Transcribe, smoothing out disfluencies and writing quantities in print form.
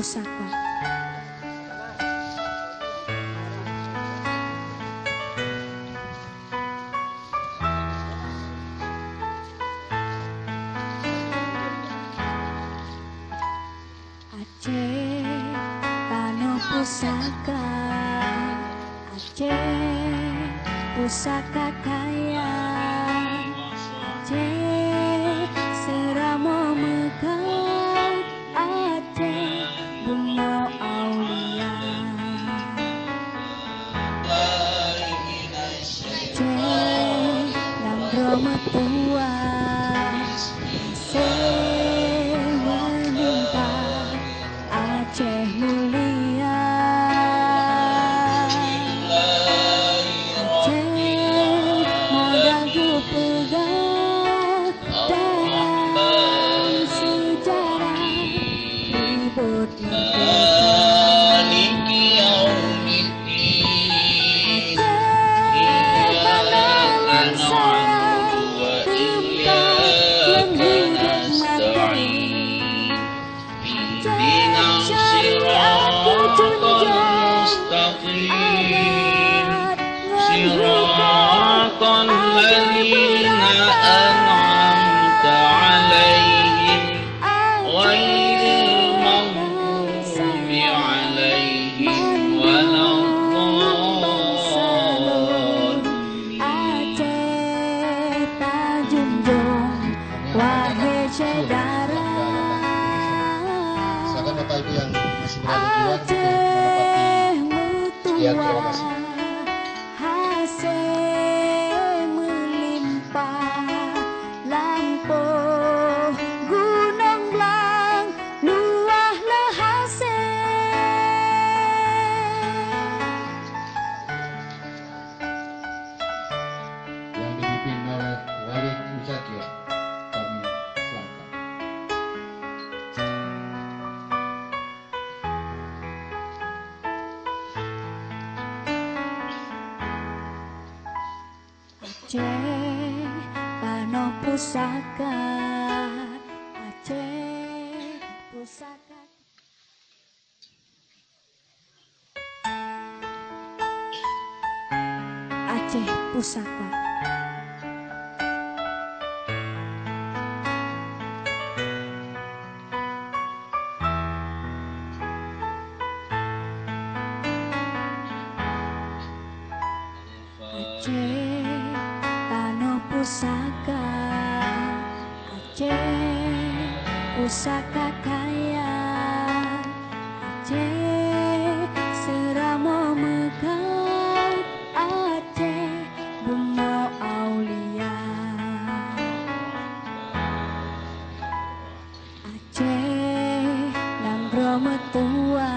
Pusaka. Aceh Tano Pusaka, Aceh pusaka kaya, Aceh seramo megah, Aceh bunga aulia, Aceh nambro metua, Aceh melimpah, Aceh mulia, Aceh modal ku pegang dalam sejarah ribut merdeka. Aceh tanaman sayang tempat yang hidup materi, syariat ku junjung, adat ngan hukum ada Aceh tak junjung wahai saudara, Silakan Bapak Ibu yang masih berada di luar untuk menempati. Sekian, terima kasih. Hasil melimpah, Lampung Gunung Blang luahlah hasil. Yang dipimpin oleh Walid Muzakir, kami silakan. Aceh Tano Pusaka, Aceh pusaka. Aceh pusaka. Aceh Tano Pusaka, Aceh pusaka kaya, Aceh seramo megah, Aceh bunga aulia, Aceh nambro metua,